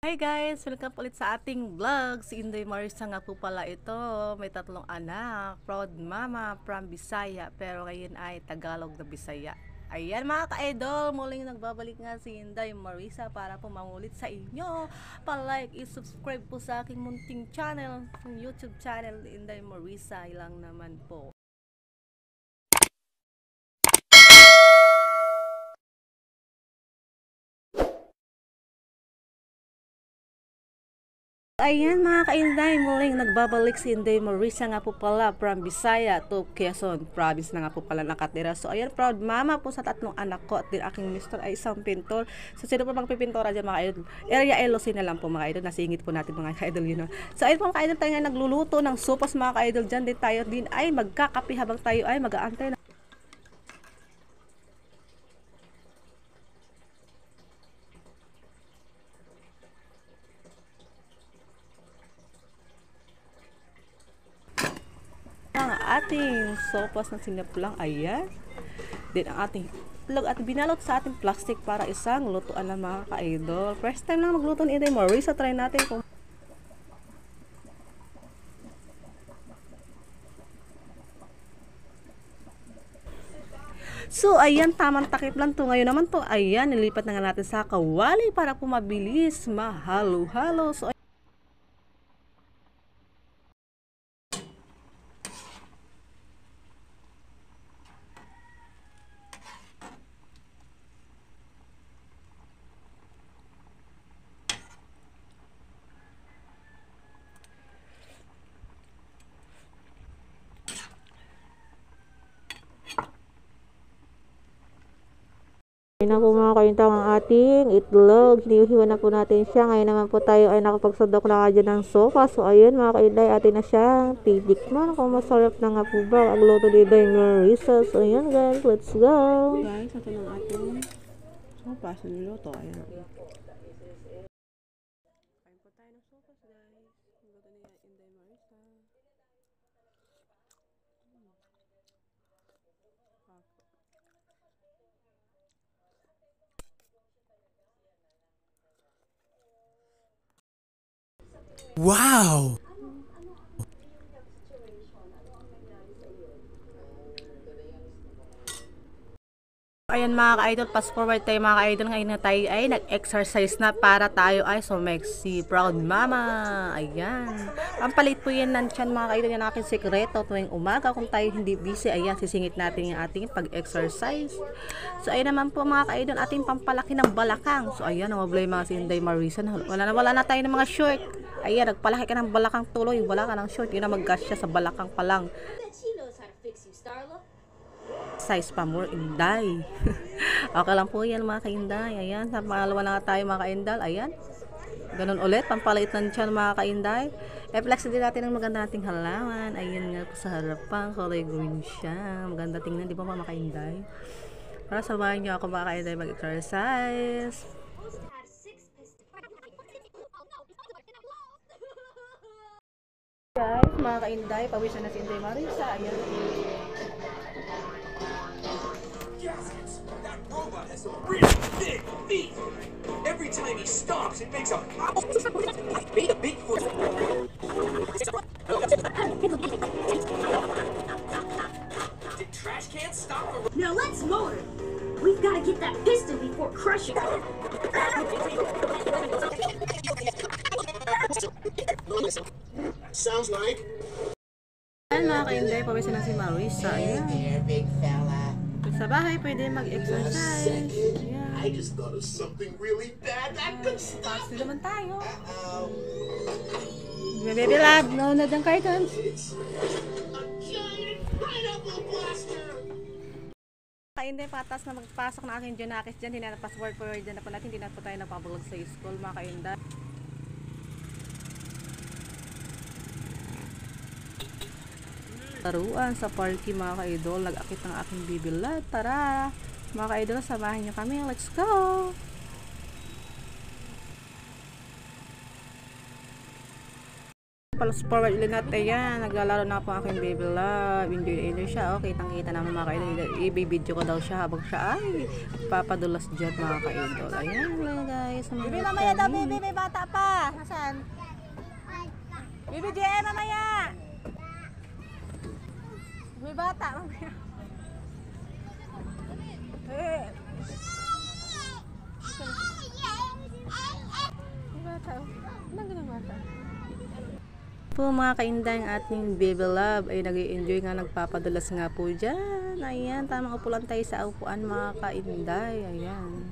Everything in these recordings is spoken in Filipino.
Hi guys! Welcome ulit sa ating vlog. Si Inday Marisa nga po pala ito. May 3 anak. Proud mama from Bisaya. Pero ngayon ay Tagalog na Bisaya. Ayan mga ka-idol, muling nagbabalik nga si Inday Marisa para po mangulit sa inyo. Pa-like, i-subscribe po sa aking munting channel, YouTube channel Inday Marisa lang naman po. Ayan mga ka-Inday, muling nagbabalik si Inday Marisa nga po pala from Bisaya to Quezon Province na nga po pala nakatira. So ayan, proud mama po sa 3 anak ko at din aking mister ay isang pintor. So sino po magpipintora dyan mga ka-idol? Area LOC na lang po mga ka-idol, nasingit po natin mga ka-idol yun. So ayun po mga ka-idol, tayo nga nagluluto ng sopas mga ka-idol dyan. Din tayo din ay magkakapi habang tayo ay mag-aantay na. Ang ating sopas na sinaplang, ayan. Then ang ating itlog at binalot sa ating plastic para isang lutuan ng mga ka-idol. First time lang magluto ni Inday Marisa, try natin kung so, ayan, tamang takip lang to. Ngayon naman to, ayan, nilipat na nga natin sa kawali para po mabilis mahalo-halo. So, Ayun na po mga kaintang ang ating itlog. Hinihiwa na po natin siya. Ngayon naman po tayo ay nakapagsodok na nga dyan ng sofa. So ayun mga kainday, atin na siyang titikman kung masarap na nga po ba ang luto ni Inday Marisa. So ayun guys, let's go! guys, ito ng ating sopas na niluto. Ayan. Kain po tayo ng sopas guys. Niluto ni Inday Marisa. Wow! Ayan mga ka-idol, fast forward tayo mga ka-idol. Ngayon na tayo ay nag-exercise na para tayo ay sumexy. Proud mama. Ayan. Pampalit po yan ng tiyan mga ka-idol. Yan ang aking sekreto tuwing umaga. Kung tayo hindi busy, ayan, sisingit natin yung ating pag-exercise. So ayan naman po mga ka-idol, ating pampalaki ng balakang. So ayan, nawablay mga si Inday Marisa. Wala na tayo ng mga short. Ayan, nagpalaki ka ng balakang tuloy. Wala ka ng short. Yun na mag-gasya sa balakang pa lang. Size pa more Inday. Okay lang po yan mga ka-Inday. Ayan, sa pangalawa na nga tayo mga ka-Indal. Ayan, ganun ulit, pampalit ng tiyan mga ka-Inday. E-flex din natin ang maganda nating halaman. Ayan nga po sa harapan, kulay green siya. Maganda tingnan, di ba mga ka-Inday? Para samahan nyo ako mga ka-Inday mag-exercise. Guys, mga ka-Inday, pawis na si Inday Marisa. Ayan. That robot has some really big feet! Every time he stomps, it makes a made a big foot. Did trash cans stop for Now let's motor. We've got to get that piston before crushing. Sounds like Ayan mga ka-Inday, pawis na si Marisa. Ayan. There, big fella. Sa bahay, pwede mag-exercise. Ayan. I just thought of something really bad that could stop. Tapos naman tayo. Uh-oh. Baby love, nanonood ng cartoons. It's a giant pineapple blaster. Ka-Inday, patas na magpasok na aking Junakis dyan. Hindi na password forward dyan na po natin. Hindi na po tayo napablog sa school mga ka-Inday. Taruan sa parky mga ka-idol. Nag-akit ng aking bibilad. Tara! Mga ka-idol, samahan nyo kami. Let's go! Fast forward ulit natin. Ayan, naglalaro na po ang aking baby love. Enjoy na enjoy siya. Okay, kitang-kita naman mga ka-idol. I-video ko daw siya habang siya ay papadulas dyan mga ka-idol. Ayan lang guys. Bibi, mamaya daw, Bibi. May bata pa. Nasaan? Bibi, JM, mamaya. May bata, mamaya. Eh. May bata. Anong ganang bata? Po mga kaindang ating baby love ay nag-i-enjoy nga, nagpapadulas nga po dyan. Ayan, tamang upo lang tayo sa upuan mga kainday. Ayan.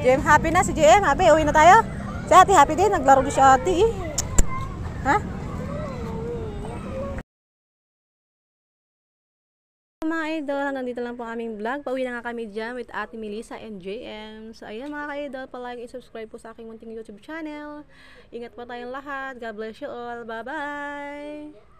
JM happy na si JM, happy, uwi na tayo. Si ate happy din, naglaro din si ate eh. Ha? Mga idol, hanggang dito lang po aming vlog. Pauwi na nga kami dyan with Ate Melissa and JM. So ayan mga ka-idol, palike and subscribe po sa aking munting YouTube channel. Ingat po tayong lahat. God bless you all. Bye-bye!